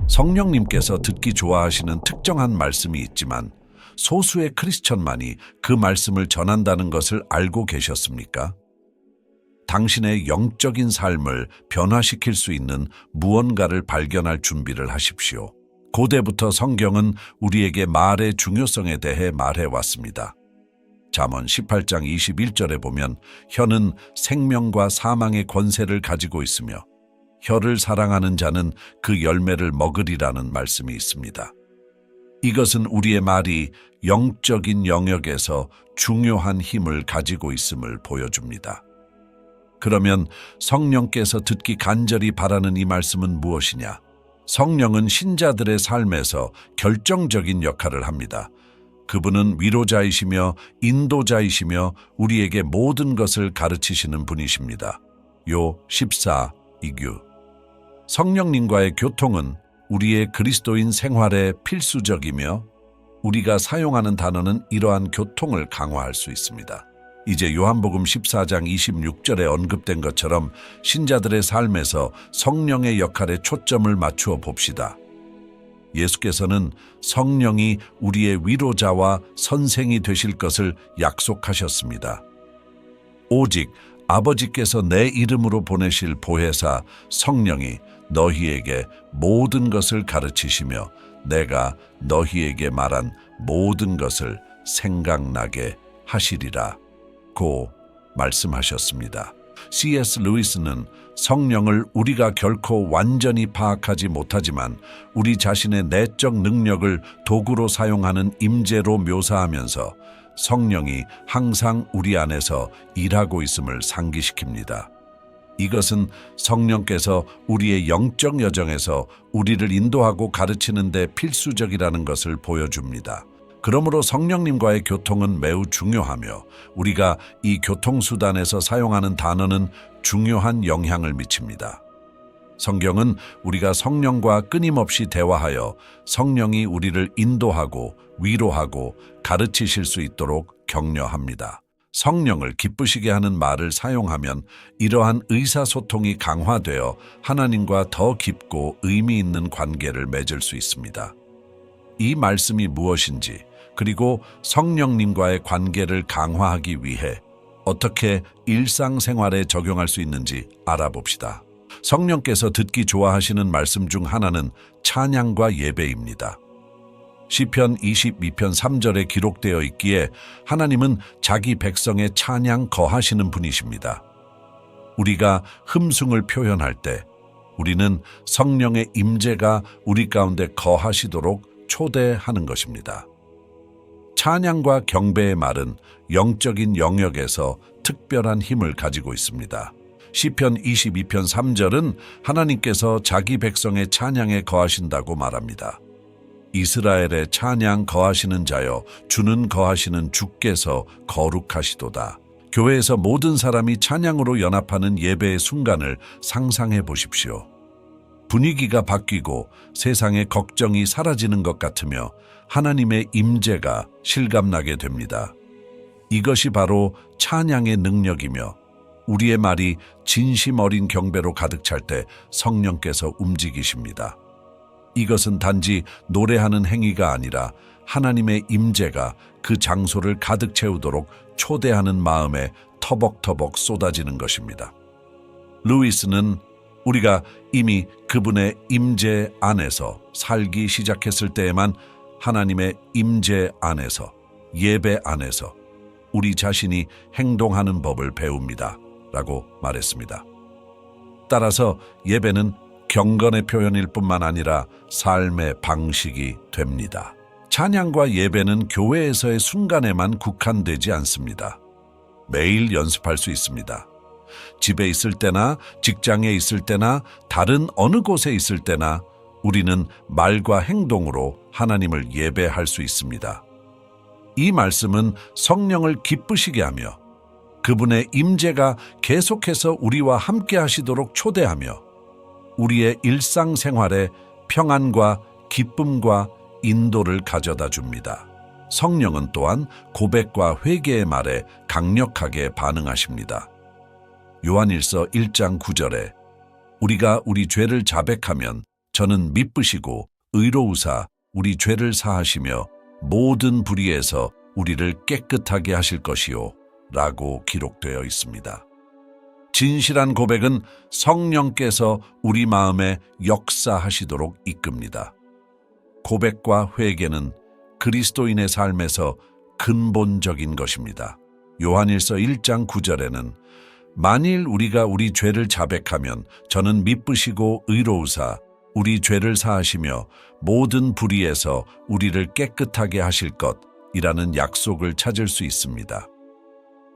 성령님께서 듣기 좋아하시는 특정한 말씀이 있지만 소수의 크리스천만이 그 말씀을 전한다는 것을 알고 계셨습니까? 당신의 영적인 삶을 변화시킬 수 있는 무언가를 발견할 준비를 하십시오. 고대부터 성경은 우리에게 말의 중요성에 대해 말해왔습니다. 잠언 18장 21절에 보면 혀는 생명과 사망의 권세를 가지고 있으며 혀를 사랑하는 자는 그 열매를 먹으리라는 말씀이 있습니다. 이것은 우리의 말이 영적인 영역에서 중요한 힘을 가지고 있음을 보여줍니다. 그러면 성령께서 듣기 간절히 바라는 이 말씀은 무엇이냐? 성령은 신자들의 삶에서 결정적인 역할을 합니다. 그분은 위로자이시며 인도자이시며 우리에게 모든 것을 가르치시는 분이십니다. 요 14:2. 성령님과의 교통은 우리의 그리스도인 생활에 필수적이며 우리가 사용하는 단어는 이러한 교통을 강화할 수 있습니다. 이제 요한복음 14장 26절에 언급된 것처럼 신자들의 삶에서 성령의 역할에 초점을 맞추어 봅시다. 예수께서는 성령이 우리의 위로자와 선생이 되실 것을 약속하셨습니다. 오직 아버지께서 내 이름으로 보내실 보혜사 성령이 너희에게 모든 것을 가르치시며 내가 너희에게 말한 모든 것을 생각나게 하시리라 고 말씀하셨습니다. C.S. 루이스는 성령을 우리가 결코 완전히 파악하지 못하지만 우리 자신의 내적 능력을 도구로 사용하는 임재로 묘사하면서 성령이 항상 우리 안에서 일하고 있음을 상기시킵니다. 이것은 성령께서 우리의 영적 여정에서 우리를 인도하고 가르치는 데 필수적이라는 것을 보여줍니다. 그러므로 성령님과의 교통은 매우 중요하며 우리가 이 교통수단에서 사용하는 단어는 중요한 영향을 미칩니다. 성경은 우리가 성령과 끊임없이 대화하여 성령이 우리를 인도하고 위로하고 가르치실 수 있도록 격려합니다. 성령을 기쁘시게 하는 말을 사용하면 이러한 의사소통이 강화되어 하나님과 더 깊고 의미 있는 관계를 맺을 수 있습니다. 이 말씀이 무엇인지 그리고 성령님과의 관계를 강화하기 위해 어떻게 일상생활에 적용할 수 있는지 알아봅시다. 성령께서 듣기 좋아하시는 말씀 중 하나는 찬양과 예배입니다. 시편 22편 3절에 기록되어 있기에 하나님은 자기 백성의 찬양 거하시는 분이십니다. 우리가 흠숭을 표현할 때 우리는 성령의 임재가 우리 가운데 거하시도록 초대하는 것입니다. 찬양과 경배의 말은 영적인 영역에서 특별한 힘을 가지고 있습니다. 시편 22편 3절은 하나님께서 자기 백성의 찬양에 거하신다고 말합니다. 이스라엘의 찬양 거하시는 자여 주는 거하시는 주께서 거룩하시도다. 교회에서 모든 사람이 찬양으로 연합하는 예배의 순간을 상상해 보십시오. 분위기가 바뀌고 세상의 걱정이 사라지는 것 같으며 하나님의 임재가 실감나게 됩니다. 이것이 바로 찬양의 능력이며 우리의 말이 진심 어린 경배로 가득 찰 때 성령께서 움직이십니다. 이것은 단지 노래하는 행위가 아니라 하나님의 임재가 그 장소를 가득 채우도록 초대하는 마음에 터벅터벅 쏟아지는 것입니다. 루이스는 우리가 이미 그분의 임재 안에서 살기 시작했을 때에만 하나님의 임재 안에서 예배 안에서 우리 자신이 행동하는 법을 배웁니다. 라고 말했습니다. 따라서 예배는 경건의 표현일 뿐만 아니라 삶의 방식이 됩니다. 찬양과 예배는 교회에서의 순간에만 국한되지 않습니다. 매일 연습할 수 있습니다. 집에 있을 때나 직장에 있을 때나 다른 어느 곳에 있을 때나 우리는 말과 행동으로 하나님을 예배할 수 있습니다. 이 말씀은 성령을 기쁘시게 하며 그분의 임재가 계속해서 우리와 함께 하시도록 초대하며 우리의 일상생활에 평안과 기쁨과 인도를 가져다 줍니다. 성령은 또한 고백과 회개의 말에 강력하게 반응하십니다. 요한일서 1장 9절에 우리가 우리 죄를 자백하면 저는 미쁘시고 의로우사 우리 죄를 사하시며 모든 불의에서 우리를 깨끗하게 하실 것이요 라고 기록되어 있습니다. 진실한 고백은 성령께서 우리 마음에 역사하시도록 이끕니다. 고백과 회개는 그리스도인의 삶에서 근본적인 것입니다. 요한일서 1장 9절에는 만일 우리가 우리 죄를 자백하면 저는 미쁘시고 의로우사 우리 죄를 사하시며 모든 불의에서 우리를 깨끗하게 하실 것이라는 약속을 찾을 수 있습니다.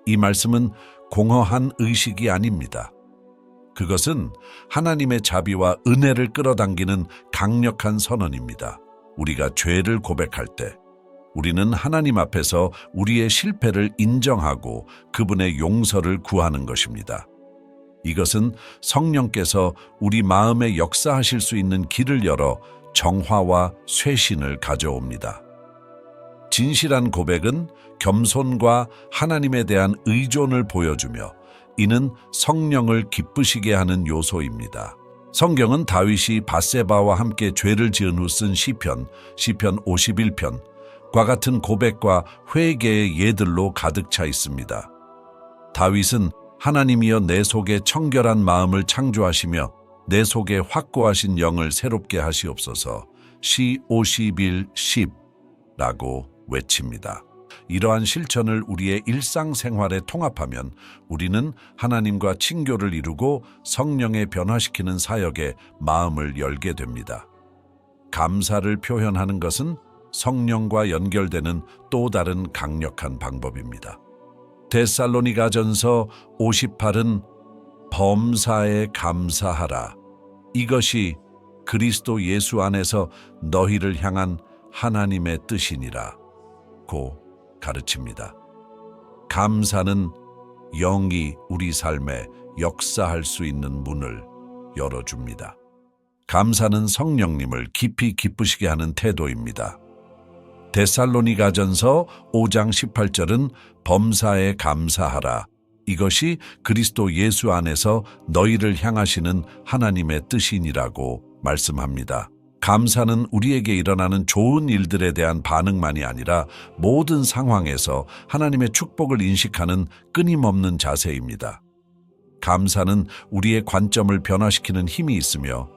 이 말씀은 공허한 의식이 아닙니다. 그것은 하나님의 자비와 은혜를 끌어당기는 강력한 선언입니다. 우리가 죄를 고백할 때 우리는 하나님 앞에서 우리의 실패를 인정하고 그분의 용서를 구하는 것입니다. 이것은 성령께서 우리 마음에 역사하실 수 있는 길을 열어 정화와 쇄신을 가져옵니다. 진실한 고백은 겸손과 하나님에 대한 의존을 보여주며 이는 성령을 기쁘시게 하는 요소입니다. 성경은 다윗이 밧세바와 함께 죄를 지은 후 쓴 시편 51편과 같은 고백과 회개의 예들로 가득 차 있습니다. 다윗은 하나님이여 내 속에 청결한 마음을 창조하시며 내 속에 확고하신 영을 새롭게 하시옵소서 시 51:10라고 외칩니다. 이러한 실천을 우리의 일상생활에 통합하면 우리는 하나님과 친교를 이루고 성령의 변화시키는 사역에 마음을 열게 됩니다. 감사를 표현하는 것은 성령과 연결되는 또 다른 강력한 방법입니다. 데살로니가전서 58은 범사에 감사하라. 이것이 그리스도 예수 안에서 너희를 향한 하나님의 뜻이니라 고 가르칩니다. 감사는 영이 우리 삶에 역사할 수 있는 문을 열어줍니다. 감사는 성령님을 깊이 기쁘시게 하는 태도입니다. 데살로니가전서 5장 18절은 범사에 감사하라. 이것이 그리스도 예수 안에서 너희를 향하시는 하나님의 뜻이니라고 말씀합니다. 감사는 우리에게 일어나는 좋은 일들에 대한 반응만이 아니라 모든 상황에서 하나님의 축복을 인식하는 끊임없는 자세입니다. 감사는 우리의 관점을 변화시키는 힘이 있으며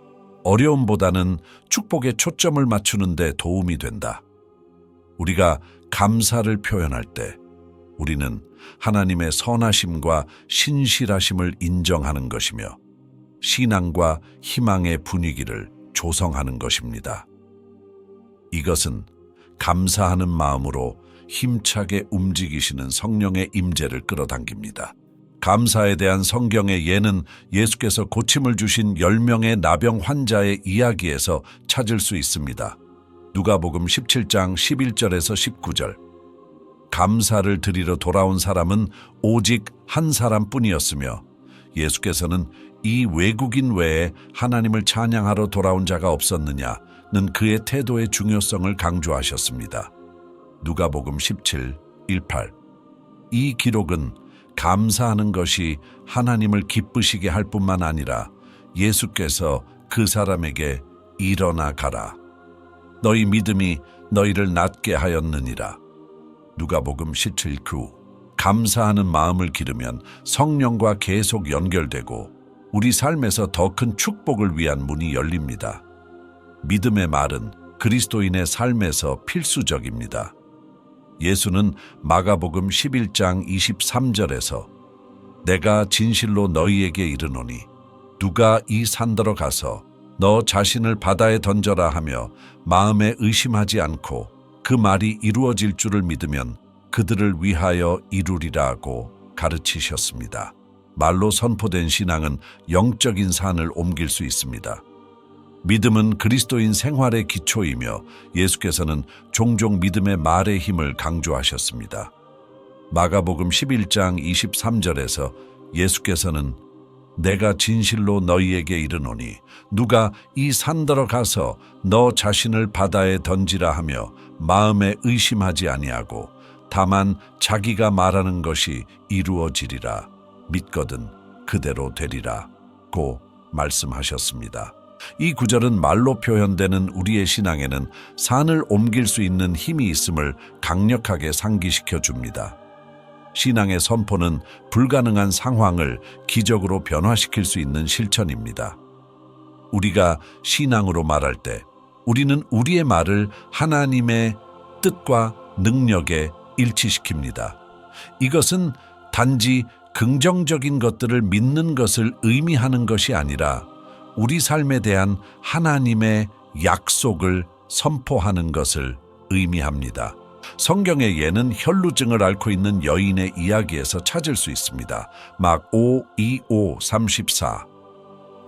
어려움보다는 축복에 초점을 맞추는 데 도움이 된다. 우리가 감사를 표현할 때 우리는 하나님의 선하심과 신실하심을 인정하는 것이며 신앙과 희망의 분위기를 조성하는 것입니다. 이것은 감사하는 마음으로 힘차게 움직이시는 성령의 임재를 끌어당깁니다. 감사에 대한 성경의 예는 예수께서 고침을 주신 10명의 나병 환자의 이야기에서 찾을 수 있습니다. 누가복음 17장 11절에서 19절. 감사를 드리러 돌아온 사람은 오직 한 사람뿐이었으며 예수께서는 이 외국인 외에 하나님을 찬양하러 돌아온 자가 없었느냐는 그의 태도의 중요성을 강조하셨습니다. 누가복음 17, 18. 이 기록은 감사하는 것이 하나님을 기쁘시게 할 뿐만 아니라 예수께서 그 사람에게 일어나 가라. 너희 믿음이 너희를 낫게 하였느니라. 누가복음 17, 9. 감사하는 마음을 기르면 성령과 계속 연결되고 우리 삶에서 더 큰 축복을 위한 문이 열립니다. 믿음의 말은 그리스도인의 삶에서 필수적입니다. 예수는 마가복음 11장 23절에서 내가 진실로 너희에게 이르노니 누가 이 산더러 가서 너 자신을 바다에 던져라 하며 마음에 의심하지 않고 그 말이 이루어질 줄을 믿으면 그들을 위하여 이루리라고 가르치셨습니다. 말로 선포된 신앙은 영적인 산을 옮길 수 있습니다. 믿음은 그리스도인 생활의 기초이며 예수께서는 종종 믿음의 말의 힘을 강조하셨습니다. 마가복음 11장 23절에서 예수께서는 내가 진실로 너희에게 이르노니 누가 이 산더러 가서 너 자신을 바다에 던지라 하며 마음에 의심하지 아니하고 다만 자기가 말하는 것이 이루어지리라 믿거든 그대로 되리라 고 말씀하셨습니다. 이 구절은 말로 표현되는 우리의 신앙에는 산을 옮길 수 있는 힘이 있음을 강력하게 상기시켜 줍니다. 신앙의 선포는 불가능한 상황을 기적으로 변화시킬 수 있는 실천입니다. 우리가 신앙으로 말할 때 우리는 우리의 말을 하나님의 뜻과 능력에 일치시킵니다. 이것은 단지 긍정적인 것들을 믿는 것을 의미하는 것이 아니라 우리 삶에 대한 하나님의 약속을 선포하는 것을 의미합니다. 성경의 예는 혈루증을 앓고 있는 여인의 이야기에서 찾을 수 있습니다. 막 5:25-34.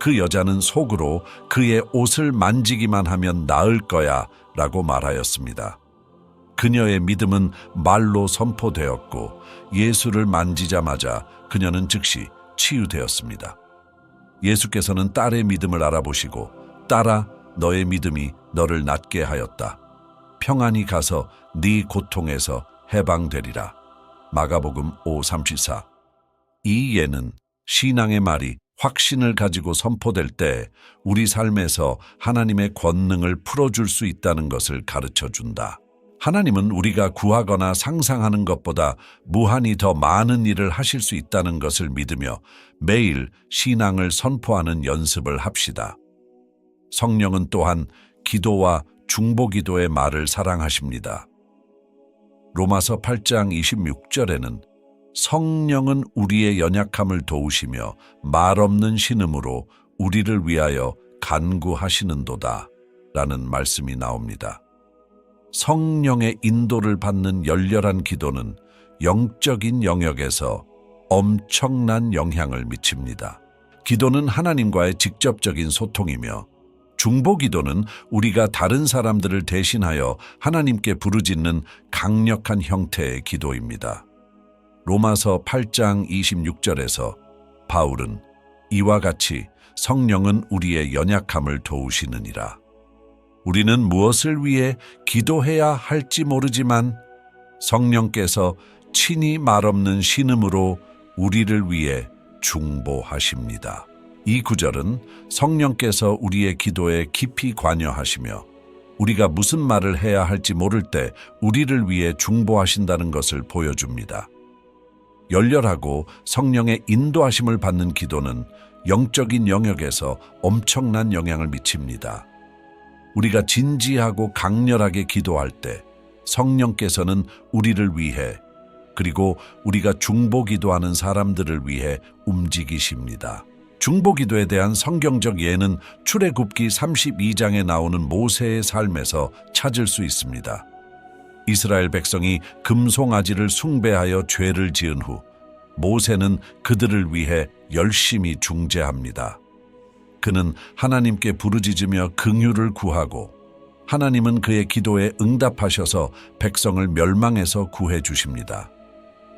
그 여자는 속으로 그의 옷을 만지기만 하면 나을 거야 라고 말하였습니다. 그녀의 믿음은 말로 선포되었고 예수를 만지자마자 그녀는 즉시 치유되었습니다. 예수께서는 딸의 믿음을 알아보시고 딸아, 너의 믿음이 너를 낫게 하였다. 평안히 가서 네 고통에서 해방되리라. 마가복음 5:34. 이 예는 신앙의 말이 확신을 가지고 선포될 때 우리 삶에서 하나님의 권능을 풀어줄 수 있다는 것을 가르쳐준다. 하나님은 우리가 구하거나 상상하는 것보다 무한히 더 많은 일을 하실 수 있다는 것을 믿으며 매일 신앙을 선포하는 연습을 합시다. 성령은 또한 기도와 중보기도의 말을 사랑하십니다. 로마서 8장 26절에는 성령은 우리의 연약함을 도우시며 말없는 신음으로 우리를 위하여 간구하시는도다 라는 말씀이 나옵니다. 성령의 인도를 받는 열렬한 기도는 영적인 영역에서 엄청난 영향을 미칩니다. 기도는 하나님과의 직접적인 소통이며 중보기도는 우리가 다른 사람들을 대신하여 하나님께 부르짖는 강력한 형태의 기도입니다. 로마서 8장 26절에서 바울은 이와 같이 성령은 우리의 연약함을 도우시느니라. 우리는 무엇을 위해 기도해야 할지 모르지만 성령께서 친히 말없는 신음으로 우리를 위해 중보하십니다. 이 구절은 성령께서 우리의 기도에 깊이 관여하시며 우리가 무슨 말을 해야 할지 모를 때 우리를 위해 중보하신다는 것을 보여줍니다. 열렬하고 성령의 인도하심을 받는 기도는 영적인 영역에서 엄청난 영향을 미칩니다. 우리가 진지하고 강렬하게 기도할 때 성령께서는 우리를 위해 그리고 우리가 중보기도하는 사람들을 위해 움직이십니다. 중보기도에 대한 성경적 예는 출애굽기 32장에 나오는 모세의 삶에서 찾을 수 있습니다. 이스라엘 백성이 금송아지를 숭배하여 죄를 지은 후 모세는 그들을 위해 열심히 중재합니다. 그는 하나님께 부르짖으며 긍휼을 구하고 하나님은 그의 기도에 응답하셔서 백성을 멸망에서 구해 주십니다.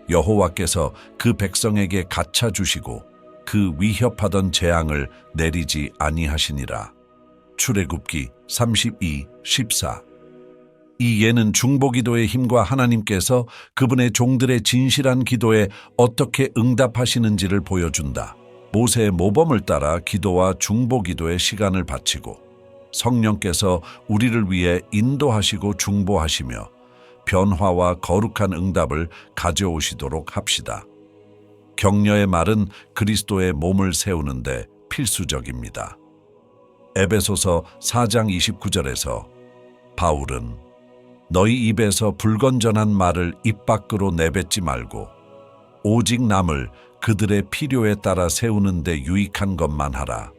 여호와께서 그 백성에게 가차 주시고 그 위협하던 재앙을 내리지 아니하시니라. 출애굽기 32:14. 이 예는 중보기도의 힘과 하나님께서 그분의 종들의 진실한 기도에 어떻게 응답하시는지를 보여준다. 모세의 모범을 따라 기도와 중보기도의 시간을 바치고 성령께서 우리를 위해 인도하시고 중보하시며 변화와 거룩한 응답을 가져오시도록 합시다. 격려의 말은 그리스도의 몸을 세우는데 필수적입니다. 에베소서 4장 29절에서 바울은 너희 입에서 불건전한 말을 입 밖으로 내뱉지 말고 오직 남을 그들의 필요에 따라 세우는 데 유익한 것만 하라.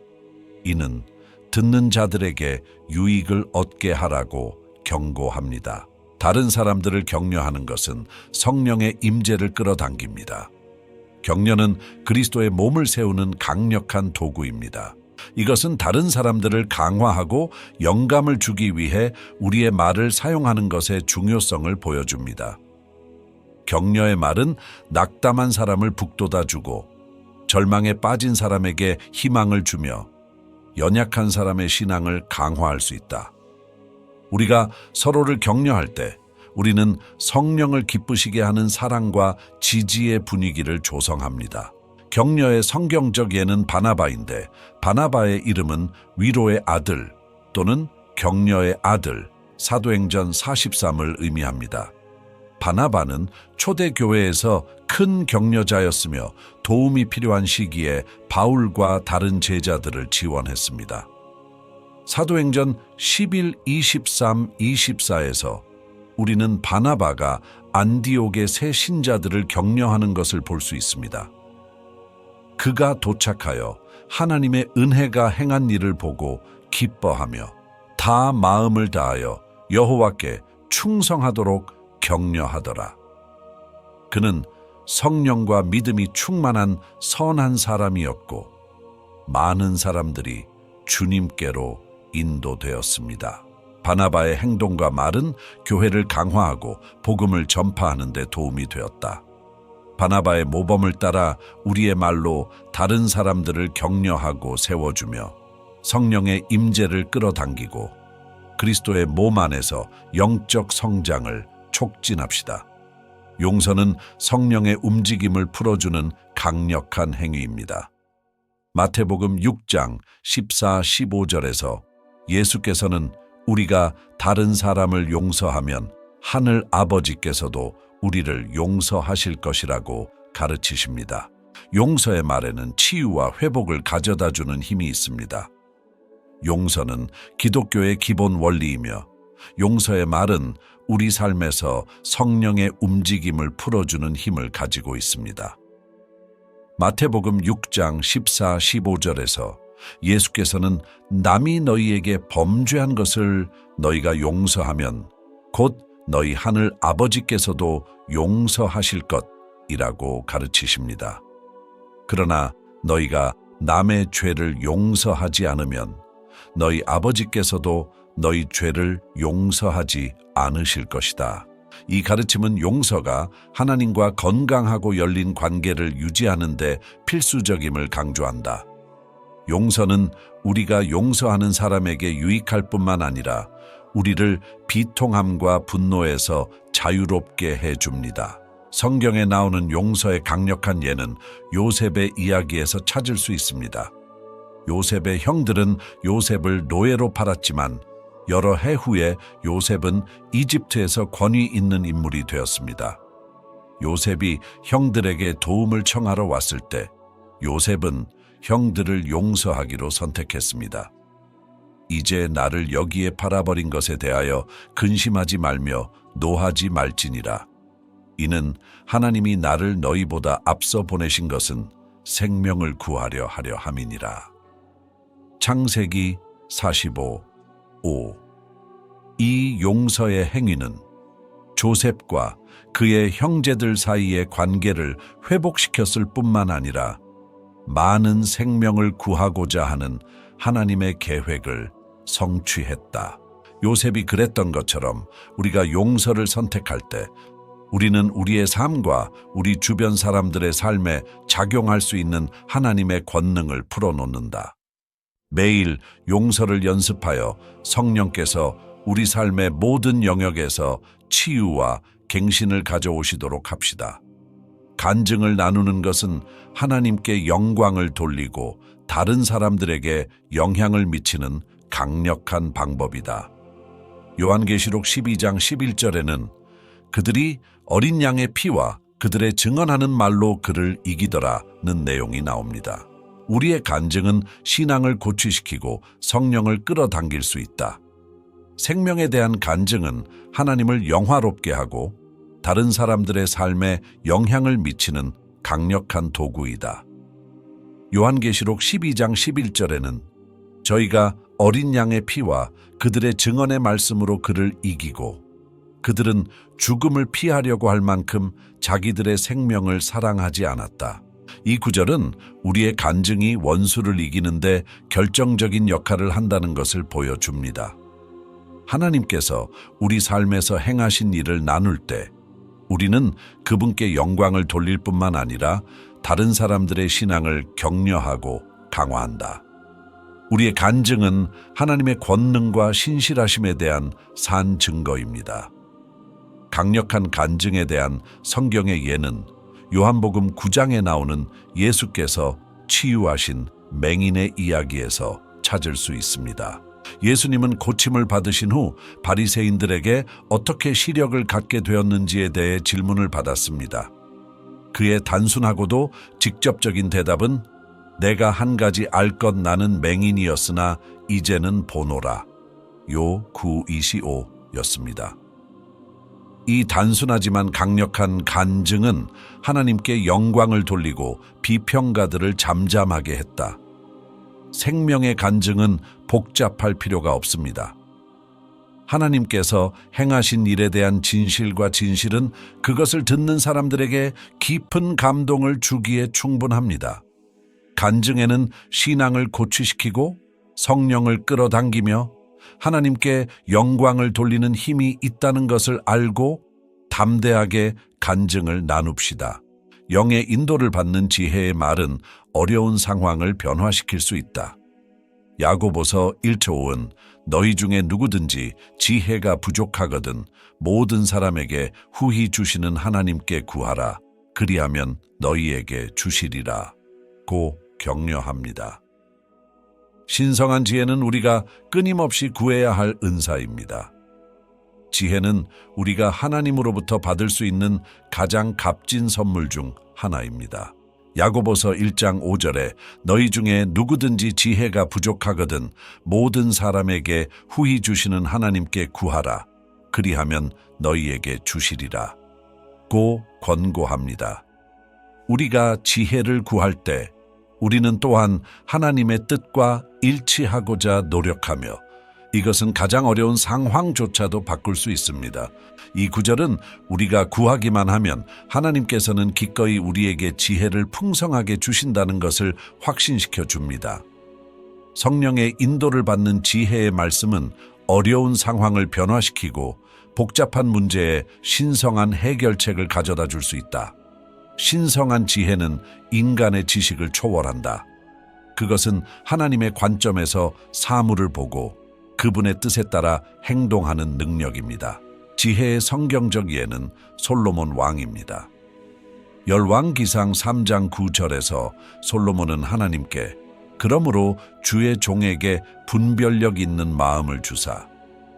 이는 듣는 자들에게 유익을 얻게 하라고 경고합니다. 다른 사람들을 격려하는 것은 성령의 임재를 끌어당깁니다. 격려는 그리스도의 몸을 세우는 강력한 도구입니다. 이것은 다른 사람들을 강화하고 영감을 주기 위해 우리의 말을 사용하는 것의 중요성을 보여줍니다. 격려의 말은 낙담한 사람을 북돋아주고 절망에 빠진 사람에게 희망을 주며 연약한 사람의 신앙을 강화할 수 있다. 우리가 서로를 격려할 때 우리는 성령을 기쁘시게 하는 사랑과 지지의 분위기를 조성합니다. 격려의 성경적 예는 바나바인데 바나바의 이름은 위로의 아들 또는 격려의 아들, 사도행전 43을 의미합니다. 바나바는 초대교회에서 큰 격려자였으며 도움이 필요한 시기에 바울과 다른 제자들을 지원했습니다. 사도행전 11, 23, 24에서 우리는 바나바가 안디옥의 새 신자들을 격려하는 것을 볼 수 있습니다. 그가 도착하여 하나님의 은혜가 행한 일을 보고 기뻐하며 다 마음을 다하여 여호와께 충성하도록 격려하더라. 그는 성령과 믿음이 충만한 선한 사람이었고 많은 사람들이 주님께로 인도되었습니다. 바나바의 행동과 말은 교회를 강화하고 복음을 전파하는 데 도움이 되었다. 바나바의 모범을 따라 우리의 말로 다른 사람들을 격려하고 세워주며 성령의 임재를 끌어당기고 그리스도의 몸 안에서 영적 성장을 촉진합시다. 용서는 성령의 움직임을 풀어주는 강력한 행위입니다. 마태복음 6장 14, 15절에서 예수께서는 우리가 다른 사람을 용서하면 하늘 아버지께서도 우리를 용서하실 것이라고 가르치십니다. 용서의 말에는 치유와 회복을 가져다주는 힘이 있습니다. 용서는 기독교의 기본 원리이며 용서의 말은 우리 삶에서 성령의 움직임을 풀어주는 힘을 가지고 있습니다. 마태복음 6장 14, 15절에서 예수께서는 남이 너희에게 범죄한 것을 너희가 용서하면 곧 너희 하늘 아버지께서도 용서하실 것이라고 가르치십니다. 그러나 너희가 남의 죄를 용서하지 않으면 너희 아버지께서도 너희 죄를 용서하지 않으실 것이다. 이 가르침은 용서가 하나님과 건강하고 열린 관계를 유지하는 데 필수적임을 강조한다. 용서는 우리가 용서하는 사람에게 유익할 뿐만 아니라 우리를 비통함과 분노에서 자유롭게 해줍니다. 성경에 나오는 용서의 강력한 예는 요셉의 이야기에서 찾을 수 있습니다. 요셉의 형들은 요셉을 노예로 팔았지만 여러 해 후에 요셉은 이집트에서 권위 있는 인물이 되었습니다. 요셉이 형들에게 도움을 청하러 왔을 때 요셉은 형들을 용서하기로 선택했습니다. 이제 나를 여기에 팔아버린 것에 대하여 근심하지 말며 노하지 말지니라. 이는 하나님이 나를 너희보다 앞서 보내신 것은 생명을 구하려 하려 함이니라. 창세기 45, 5. 이 용서의 행위는 조셉과 그의 형제들 사이의 관계를 회복시켰을 뿐만 아니라 많은 생명을 구하고자 하는 하나님의 계획을 성취했다. 요셉이 그랬던 것처럼 우리가 용서를 선택할 때 우리는 우리의 삶과 우리 주변 사람들의 삶에 작용할 수 있는 하나님의 권능을 풀어놓는다. 매일 용서를 연습하여 성령께서 우리 삶의 모든 영역에서 치유와 갱신을 가져오시도록 합시다. 간증을 나누는 것은 하나님께 영광을 돌리고 다른 사람들에게 영향을 미치는 강력한 방법이다. 요한계시록 12장 11절에는 그들이 어린 양의 피와 그들의 증언하는 말로 그를 이기더라는 내용이 나옵니다. 우리의 간증은 신앙을 고취시키고 성령을 끌어당길 수 있다. 생명에 대한 간증은 하나님을 영화롭게 하고 다른 사람들의 삶에 영향을 미치는 강력한 도구이다. 요한계시록 12장 11절에는 저희가 어린 양의 피와 그들의 증언의 말씀으로 그를 이기고 그들은 죽음을 피하려고 할 만큼 자기들의 생명을 사랑하지 않았다. 이 구절은 우리의 간증이 원수를 이기는데 결정적인 역할을 한다는 것을 보여줍니다. 하나님께서 우리 삶에서 행하신 일을 나눌 때 우리는 그분께 영광을 돌릴 뿐만 아니라 다른 사람들의 신앙을 격려하고 강화한다. 우리의 간증은 하나님의 권능과 신실하심에 대한 산 증거입니다. 강력한 간증에 대한 성경의 예는 요한복음 9장에 나오는 예수께서 치유하신 맹인의 이야기에서 찾을 수 있습니다. 예수님은 고침을 받으신 후 바리새인들에게 어떻게 시력을 갖게 되었는지에 대해 질문을 받았습니다. 그의 단순하고도 직접적인 대답은 내가 한 가지 알 것 나는 맹인이었으나 이제는 보노라. 요 9:25였습니다. 이 단순하지만 강력한 간증은 하나님께 영광을 돌리고 비평가들을 잠잠하게 했다. 생명의 간증은 복잡할 필요가 없습니다. 하나님께서 행하신 일에 대한 진실과 진실은 그것을 듣는 사람들에게 깊은 감동을 주기에 충분합니다. 간증에는 신앙을 고취시키고 성령을 끌어당기며 하나님께 영광을 돌리는 힘이 있다는 것을 알고 담대하게 간증을 나눕시다. 영의 인도를 받는 지혜의 말은 어려운 상황을 변화시킬 수 있다. 야고보서 1:5은 너희 중에 누구든지 지혜가 부족하거든 모든 사람에게 후히 주시는 하나님께 구하라. 그리하면 너희에게 주시리라. 고 격려합니다. 신성한 지혜는 우리가 끊임없이 구해야 할 은사입니다. 지혜는 우리가 하나님으로부터 받을 수 있는 가장 값진 선물 중 하나입니다. 야고보서 1장 5절에 너희 중에 누구든지 지혜가 부족하거든 모든 사람에게 후히 주시는 하나님께 구하라. 그리하면 너희에게 주시리라. 고 권고합니다. 우리가 지혜를 구할 때 우리는 또한 하나님의 뜻과 일치하고자 노력하며 이것은 가장 어려운 상황조차도 바꿀 수 있습니다. 이 구절은 우리가 구하기만 하면 하나님께서는 기꺼이 우리에게 지혜를 풍성하게 주신다는 것을 확신시켜 줍니다. 성령의 인도를 받는 지혜의 말씀은 어려운 상황을 변화시키고 복잡한 문제에 신성한 해결책을 가져다 줄 수 있다. 신성한 지혜는 인간의 지식을 초월한다. 그것은 하나님의 관점에서 사물을 보고 그분의 뜻에 따라 행동하는 능력입니다. 지혜의 성경적 예는 솔로몬 왕입니다. 열왕기상 3장 9절에서 솔로몬은 하나님께 그러므로 주의 종에게 분별력 있는 마음을 주사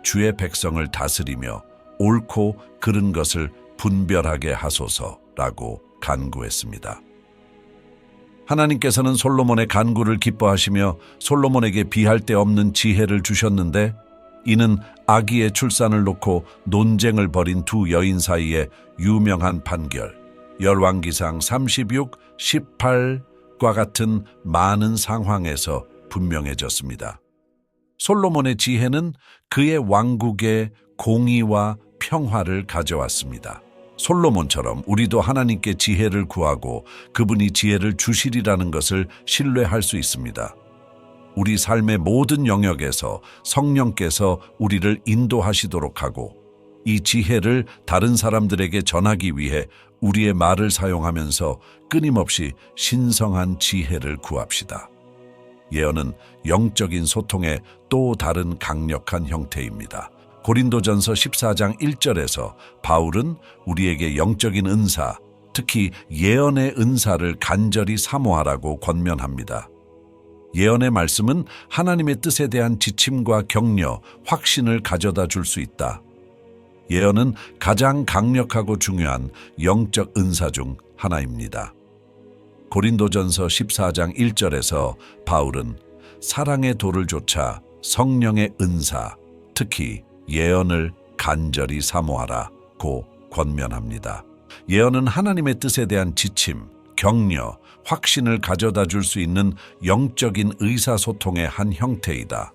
주의 백성을 다스리며 옳고 그른 것을 분별하게 하소서라고 간구했습니다. 하나님께서는 솔로몬의 간구를 기뻐하시며 솔로몬에게 비할 데 없는 지혜를 주셨는데 이는 아기의 출산을 놓고 논쟁을 벌인 두 여인 사이의 유명한 판결, 열왕기상 36, 18과 같은 많은 상황에서 분명해졌습니다. 솔로몬의 지혜는 그의 왕국에 공의와 평화를 가져왔습니다. 솔로몬처럼 우리도 하나님께 지혜를 구하고 그분이 지혜를 주시리라는 것을 신뢰할 수 있습니다. 우리 삶의 모든 영역에서 성령께서 우리를 인도하시도록 하고 이 지혜를 다른 사람들에게 전하기 위해 우리의 말을 사용하면서 끊임없이 신성한 지혜를 구합시다. 예언은 영적인 소통의 또 다른 강력한 형태입니다. 고린도전서 14장 1절에서 바울은 우리에게 영적인 은사, 특히 예언의 은사를 간절히 사모하라고 권면합니다. 예언의 말씀은 하나님의 뜻에 대한 지침과 격려, 확신을 가져다 줄 수 있다. 예언은 가장 강력하고 중요한 영적 은사 중 하나입니다. 고린도전서 14장 1절에서 바울은 사랑의 도를 좇아 성령의 은사, 특히 예언을 간절히 사모하라고 권면합니다. 예언은 하나님의 뜻에 대한 지침, 격려, 확신을 가져다 줄 수 있는 영적인 의사소통의 한 형태이다.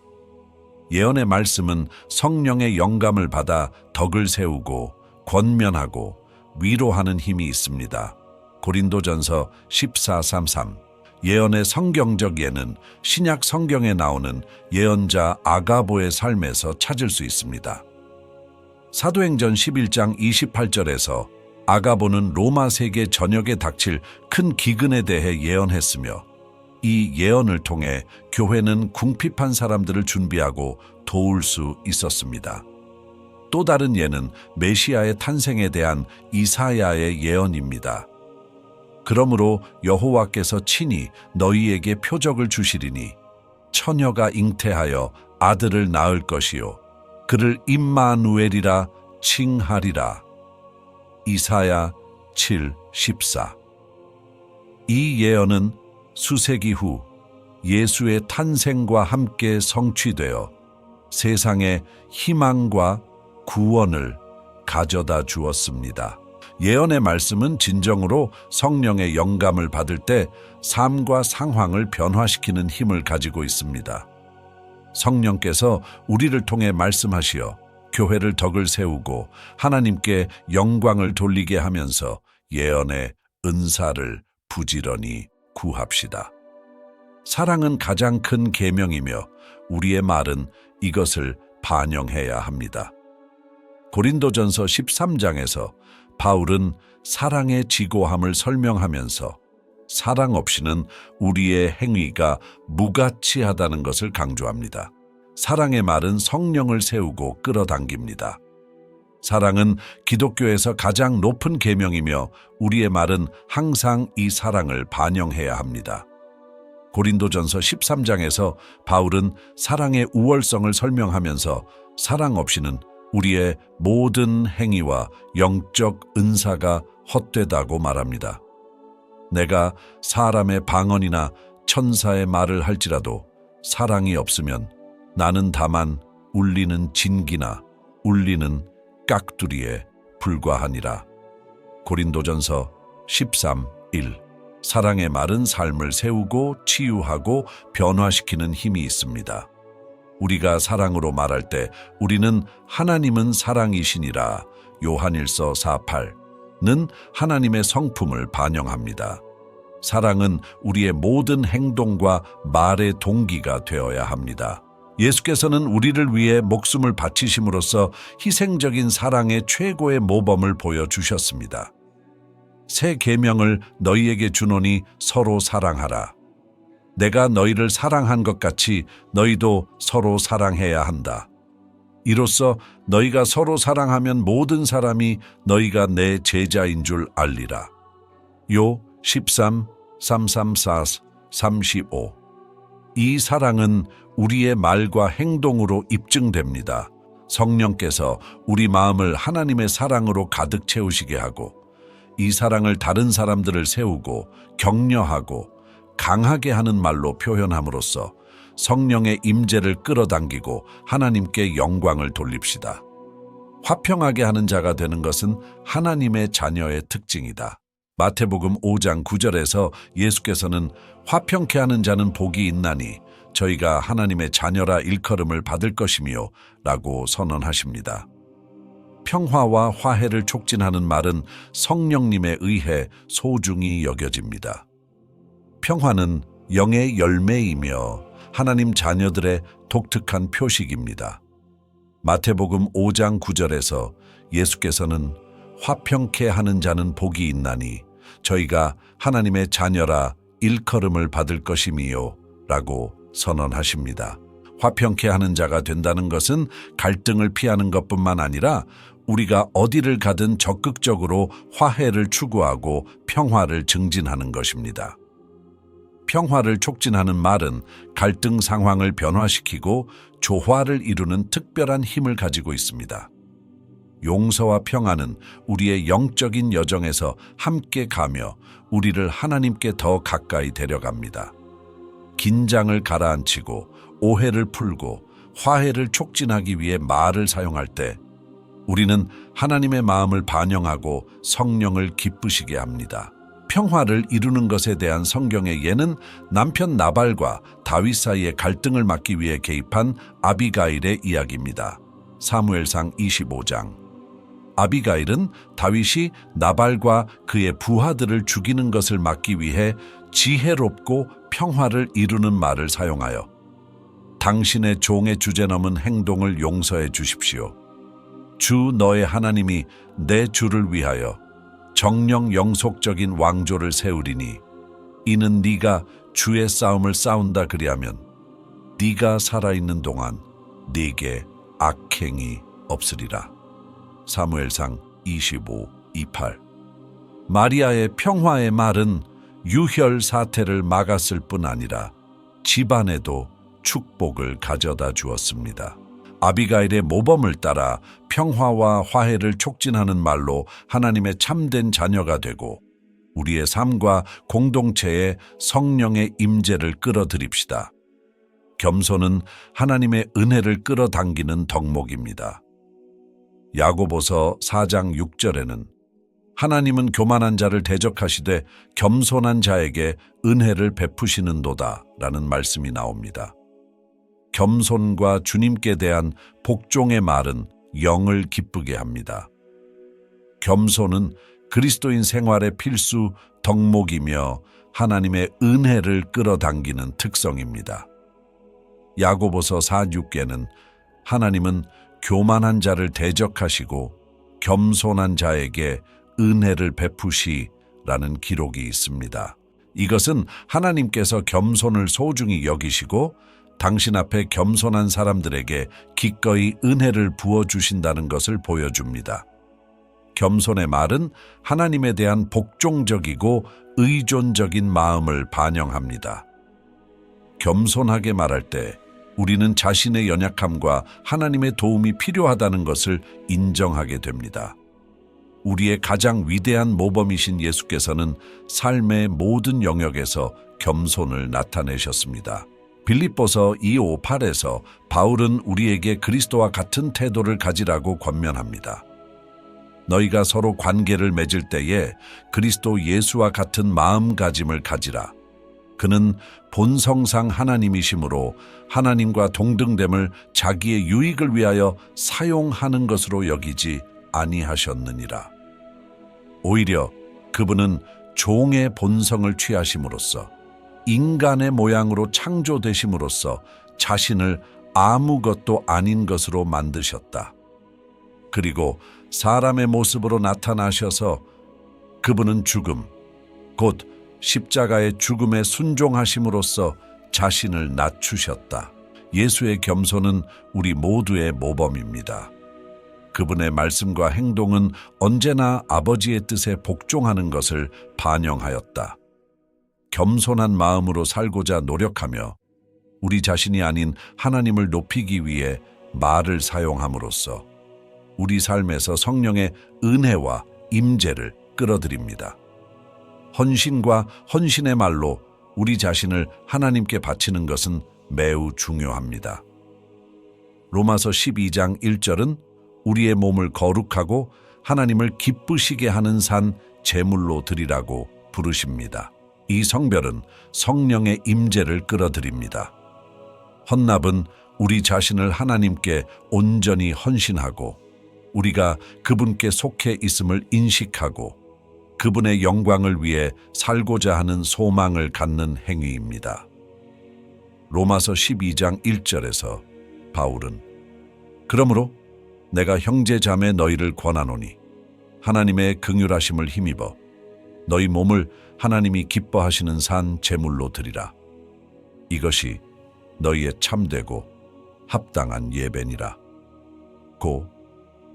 예언의 말씀은 성령의 영감을 받아 덕을 세우고 권면하고 위로하는 힘이 있습니다. 고린도전서 14:33 예언의 성경적 예는 신약 성경에 나오는 예언자 아가보의 삶에서 찾을 수 있습니다. 사도행전 11장 28절에서 아가보는 로마 세계 전역에 닥칠 큰 기근에 대해 예언했으며 이 예언을 통해 교회는 궁핍한 사람들을 준비하고 도울 수 있었습니다. 또 다른 예는 메시아의 탄생에 대한 이사야의 예언입니다. 그러므로 여호와께서 친히 너희에게 표적을 주시리니 처녀가 잉태하여 아들을 낳을 것이요 그를 임마누엘이라 칭하리라. 이사야 7:14. 이 예언은 수세기 후 예수의 탄생과 함께 성취되어 세상에 희망과 구원을 가져다 주었습니다. 예언의 말씀은 진정으로 성령의 영감을 받을 때 삶과 상황을 변화시키는 힘을 가지고 있습니다. 성령께서 우리를 통해 말씀하시어 교회를 덕을 세우고 하나님께 영광을 돌리게 하면서 예언의 은사를 부지런히 구합시다. 사랑은 가장 큰 계명이며 우리의 말은 이것을 반영해야 합니다. 고린도전서 13장에서 바울은 사랑의 지고함을 설명하면서 사랑 없이는 우리의 행위가 무가치하다는 것을 강조합니다. 사랑의 말은 성령을 세우고 끌어당깁니다. 사랑은 기독교에서 가장 높은 계명이며 우리의 말은 항상 이 사랑을 반영해야 합니다. 고린도전서 13장에서 바울은 사랑의 우월성을 설명하면서 사랑 없이는 우리의 모든 행위와 영적 은사가 헛되다고 말합니다. 내가 사람의 방언이나 천사의 말을 할지라도 사랑이 없으면 나는 다만 울리는 진기나 울리는 깍두리에 불과하니라. 고린도전서 13:1. 사랑의 말은 삶을 세우고 치유하고 변화시키는 힘이 있습니다. 우리가 사랑으로 말할 때 우리는 하나님은 사랑이시니라 요한일서 4:8는 하나님의 성품을 반영합니다. 사랑은 우리의 모든 행동과 말의 동기가 되어야 합니다. 예수께서는 우리를 위해 목숨을 바치심으로써 희생적인 사랑의 최고의 모범을 보여주셨습니다. 새 계명을 너희에게 주노니 서로 사랑하라. 내가 너희를 사랑한 것 같이 너희도 서로 사랑해야 한다. 이로써 너희가 서로 사랑하면 모든 사람이 너희가 내 제자인 줄 알리라. 요 13, 334, 35. 이 사랑은 우리의 말과 행동으로 입증됩니다. 성령께서 우리 마음을 하나님의 사랑으로 가득 채우시게 하고 이 사랑을 다른 사람들을 세우고 격려하고 강하게 하는 말로 표현함으로써 성령의 임재를 끌어당기고 하나님께 영광을 돌립시다. 화평하게 하는 자가 되는 것은 하나님의 자녀의 특징이다. 마태복음 5장 9절에서 예수께서는 화평케 하는 자는 복이 있나니 저희가 하나님의 자녀라 일컬음을 받을 것이며 라고 선언하십니다. 평화와 화해를 촉진하는 말은 성령님에 의해 소중히 여겨집니다. 평화는 영의 열매이며 하나님 자녀들의 독특한 표식입니다. 마태복음 5장 9절에서 예수께서는 화평케 하는 자는 복이 있나니 저희가 하나님의 자녀라 일컬음을 받을 것이미요 라고 선언하십니다. 화평케 하는 자가 된다는 것은 갈등을 피하는 것뿐만 아니라 우리가 어디를 가든 적극적으로 화해를 추구하고 평화를 증진하는 것입니다. 평화를 촉진하는 말은 갈등 상황을 변화시키고 조화를 이루는 특별한 힘을 가지고 있습니다. 용서와 평화는 우리의 영적인 여정에서 함께 가며 우리를 하나님께 더 가까이 데려갑니다. 긴장을 가라앉히고 오해를 풀고 화해를 촉진하기 위해 말을 사용할 때 우리는 하나님의 마음을 반영하고 성령을 기쁘시게 합니다. 평화를 이루는 것에 대한 성경의 예는 남편 나발과 다윗 사이의 갈등을 막기 위해 개입한 아비가일의 이야기입니다. 사무엘상 25장. 아비가일은 다윗이 나발과 그의 부하들을 죽이는 것을 막기 위해 지혜롭고 평화를 이루는 말을 사용하여 당신의 종의 주제넘은 행동을 용서해 주십시오. 주 너의 하나님이 내 주를 위하여 정령 영속적인 왕조를 세우리니 이는 네가 주의 싸움을 싸운다 그리하면 네가 살아있는 동안 네게 악행이 없으리라. 사무엘상 25:28. 마리아의 평화의 말은 유혈 사태를 막았을 뿐 아니라 집안에도 축복을 가져다 주었습니다. 아비가일의 모범을 따라 평화와 화해를 촉진하는 말로 하나님의 참된 자녀가 되고 우리의 삶과 공동체에 성령의 임재를 끌어들입시다. 겸손은 하나님의 은혜를 끌어당기는 덕목입니다. 야고보서 4장 6절에는 하나님은 교만한 자를 대적하시되 겸손한 자에게 은혜를 베푸시는도다 라는 말씀이 나옵니다. 겸손과 주님께 대한 복종의 말은 영을 기쁘게 합니다. 겸손은 그리스도인 생활의 필수 덕목이며 하나님의 은혜를 끌어당기는 특성입니다. 야고보서 4:6께는 하나님은 교만한 자를 대적하시고 겸손한 자에게 은혜를 베푸시라는 기록이 있습니다. 이것은 하나님께서 겸손을 소중히 여기시고 당신 앞에 겸손한 사람들에게 기꺼이 은혜를 부어주신다는 것을 보여줍니다. 겸손의 말은 하나님에 대한 복종적이고 의존적인 마음을 반영합니다. 겸손하게 말할 때 우리는 자신의 연약함과 하나님의 도움이 필요하다는 것을 인정하게 됩니다. 우리의 가장 위대한 모범이신 예수께서는 삶의 모든 영역에서 겸손을 나타내셨습니다. 빌립보서 2:5-8에서 바울은 우리에게 그리스도와 같은 태도를 가지라고 권면합니다. 너희가 서로 관계를 맺을 때에 그리스도 예수와 같은 마음가짐을 가지라. 그는 본성상 하나님이시므로 하나님과 동등됨을 자기의 유익을 위하여 사용하는 것으로 여기지 아니하셨느니라. 오히려 그분은 종의 본성을 취하심으로써 인간의 모양으로 창조되심으로써 자신을 아무것도 아닌 것으로 만드셨다. 그리고 사람의 모습으로 나타나셔서 그분은 죽음, 곧 십자가의 죽음에 순종하심으로써 자신을 낮추셨다. 예수의 겸손은 우리 모두의 모범입니다. 그분의 말씀과 행동은 언제나 아버지의 뜻에 복종하는 것을 반영하였다. 겸손한 마음으로 살고자 노력하며 우리 자신이 아닌 하나님을 높이기 위해 말을 사용함으로써 우리 삶에서 성령의 은혜와 임재를 끌어들입니다. 헌신과 헌신의 말로 우리 자신을 하나님께 바치는 것은 매우 중요합니다. 로마서 12장 1절은 우리의 몸을 거룩하고 하나님을 기쁘시게 하는 산 제물로 드리라고 부르십니다. 이 성별은 성령의 임재를 끌어들입니다. 헌납은 우리 자신을 하나님께 온전히 헌신하고 우리가 그분께 속해 있음을 인식하고 그분의 영광을 위해 살고자 하는 소망을 갖는 행위입니다. 로마서 12장 1절에서 바울은 그러므로 내가 형제 자매 너희를 권하노니 하나님의 긍휼하심을 힘입어 너희 몸을 하나님이 기뻐하시는 산 제물로 드리라. 이것이 너희의 참되고 합당한 예배니라. 고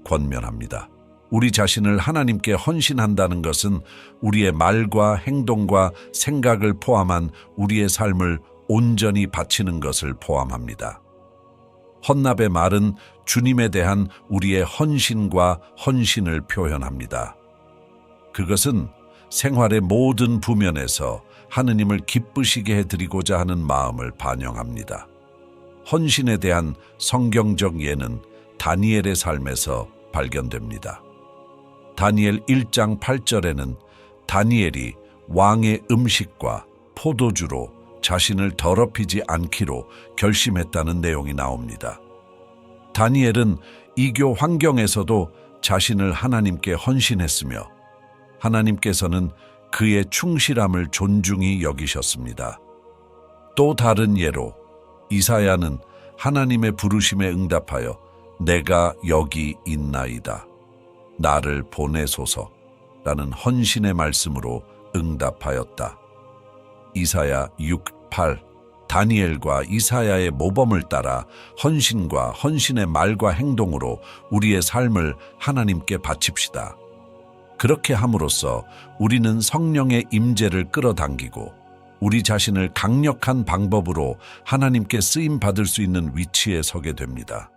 권면합니다. 우리 자신을 하나님께 헌신한다는 것은 우리의 말과 행동과 생각을 포함한 우리의 삶을 온전히 바치는 것을 포함합니다. 헌납의 말은 주님에 대한 우리의 헌신과 헌신을 표현합니다. 그것은 생활의 모든 부면에서 하느님을 기쁘시게 해드리고자 하는 마음을 반영합니다. 헌신에 대한 성경적 예는 다니엘의 삶에서 발견됩니다. 다니엘 1장 8절에는 다니엘이 왕의 음식과 포도주로 자신을 더럽히지 않기로 결심했다는 내용이 나옵니다. 다니엘은 이교 환경에서도 자신을 하나님께 헌신했으며 하나님께서는 그의 충실함을 존중히 여기셨습니다. 또 다른 예로 이사야는 하나님의 부르심에 응답하여 내가 여기 있나이다. 나를 보내소서라는 헌신의 말씀으로 응답하였다. 이사야 6:8 다니엘과 이사야의 모범을 따라 헌신과 헌신의 말과 행동으로 우리의 삶을 하나님께 바칩시다. 그렇게 함으로써 우리는 성령의 임재를 끌어당기고 우리 자신을 강력한 방법으로 하나님께 쓰임 받을 수 있는 위치에 서게 됩니다.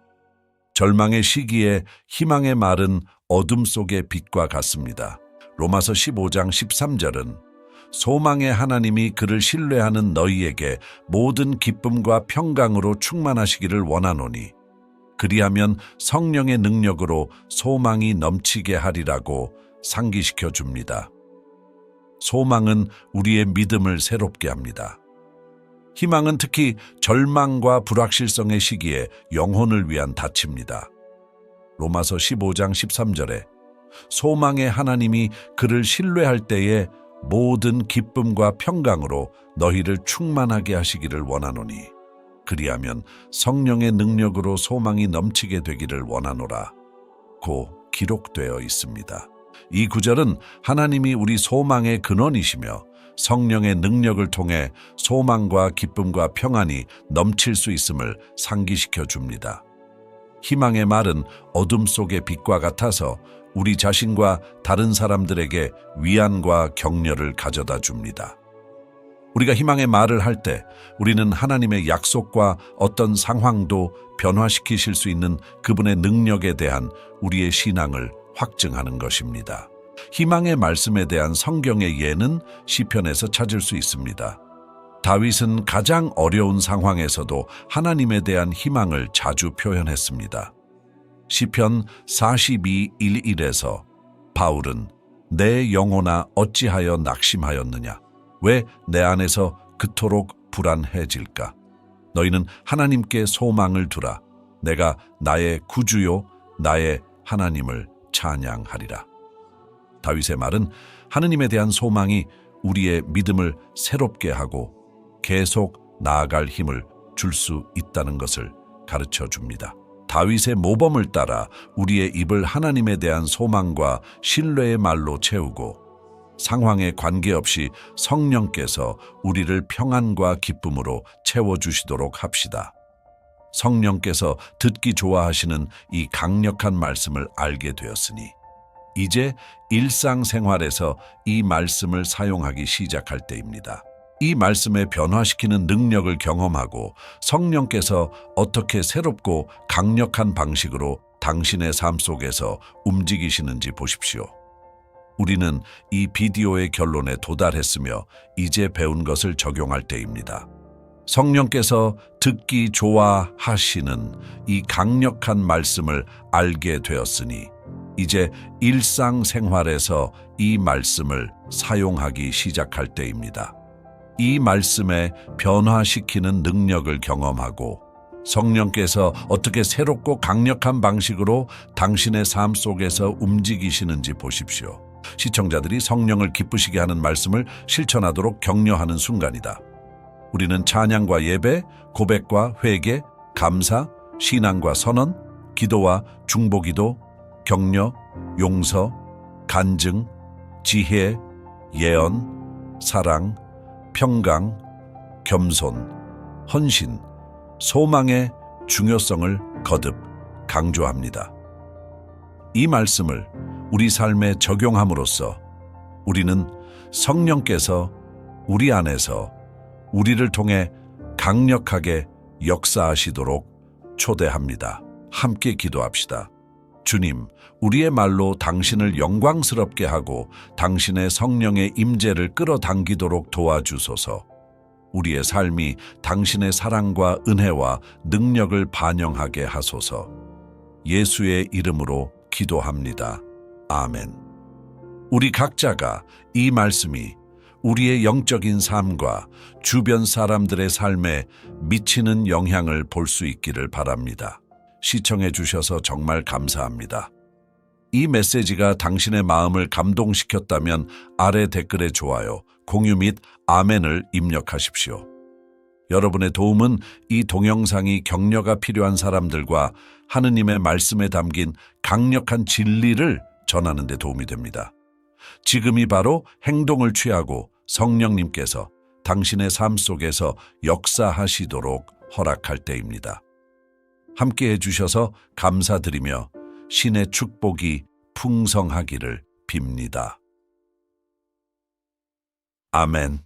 절망의 시기에 희망의 말은 어둠 속의 빛과 같습니다. 로마서 15장 13절은 소망의 하나님이 그를 신뢰하는 너희에게 모든 기쁨과 평강으로 충만하시기를 원하노니 그리하면 성령의 능력으로 소망이 넘치게 하리라고 상기시켜 줍니다. 소망은 우리의 믿음을 새롭게 합니다. 희망은 특히 절망과 불확실성의 시기에 영혼을 위한 닻입니다. 로마서 15장 13절에 소망의 하나님이 그를 신뢰할 때에 모든 기쁨과 평강으로 너희를 충만하게 하시기를 원하노니 그리하면 성령의 능력으로 소망이 넘치게 되기를 원하노라 고 기록되어 있습니다. 이 구절은 하나님이 우리 소망의 근원이시며 성령의 능력을 통해 소망과 기쁨과 평안이 넘칠 수 있음을 상기시켜 줍니다. 희망의 말은 어둠 속의 빛과 같아서 우리 자신과 다른 사람들에게 위안과 격려를 가져다 줍니다. 우리가 희망의 말을 할 때 우리는 하나님의 약속과 어떤 상황도 변화시키실 수 있는 그분의 능력에 대한 우리의 신앙을 확증하는 것입니다. 희망의 말씀에 대한 성경의 예는 시편에서 찾을 수 있습니다. 다윗은 가장 어려운 상황에서도 하나님에 대한 희망을 자주 표현했습니다. 시편 42:1에서 바울은 내 영혼아 어찌하여 낙심하였느냐? 왜 내 안에서 그토록 불안해질까? 너희는 하나님께 소망을 두라. 내가 나의 구주요 나의 하나님을 찬양하리라. 다윗의 말은 하느님에 대한 소망이 우리의 믿음을 새롭게 하고 계속 나아갈 힘을 줄 수 있다는 것을 가르쳐 줍니다. 다윗의 모범을 따라 우리의 입을 하나님에 대한 소망과 신뢰의 말로 채우고 상황에 관계없이 성령께서 우리를 평안과 기쁨으로 채워주시도록 합시다. 성령께서 듣기 좋아하시는 이 강력한 말씀을 알게 되었으니 이제 일상생활에서 이 말씀을 사용하기 시작할 때입니다. 이 말씀에 변화시키는 능력을 경험하고 성령께서 어떻게 새롭고 강력한 방식으로 당신의 삶 속에서 움직이시는지 보십시오. 우리는 이 비디오의 결론에 도달했으며 이제 배운 것을 적용할 때입니다. 성령께서 듣기 좋아하시는 이 강력한 말씀을 알게 되었으니 이제 일상생활에서 이 말씀을 사용하기 시작할 때입니다. 이 말씀에 변화시키는 능력을 경험하고 성령께서 어떻게 새롭고 강력한 방식으로 당신의 삶 속에서 움직이시는지 보십시오. 시청자들이 성령을 기쁘시게 하는 말씀을 실천하도록 격려하는 순간이다. 우리는 찬양과 예배, 고백과 회개, 감사, 신앙과 선언, 기도와 중보기도, 격려, 용서, 간증, 지혜, 예언, 사랑, 평강, 겸손, 헌신, 소망의 중요성을 거듭 강조합니다. 이 말씀을 우리 삶에 적용함으로써 우리는 성령께서 우리 안에서 우리를 통해 강력하게 역사하시도록 초대합니다. 함께 기도합시다. 주님, 우리의 말로 당신을 영광스럽게 하고 당신의 성령의 임재를 끌어당기도록 도와주소서. 우리의 삶이 당신의 사랑과 은혜와 능력을 반영하게 하소서. 예수의 이름으로 기도합니다. 아멘. 우리 각자가 이 말씀이 우리의 영적인 삶과 주변 사람들의 삶에 미치는 영향을 볼 수 있기를 바랍니다. 시청해 주셔서 정말 감사합니다. 이 메시지가 당신의 마음을 감동시켰다면 아래 댓글에 좋아요, 공유 및 아멘을 입력하십시오. 여러분의 도움은 이 동영상이 격려가 필요한 사람들과 하느님의 말씀에 담긴 강력한 진리를 전하는 데 도움이 됩니다. 지금이 바로 행동을 취하고 성령님께서 당신의 삶 속에서 역사하시도록 허락할 때입니다. 함께 해주셔서 감사드리며 신의 축복이 풍성하기를 빕니다. 아멘.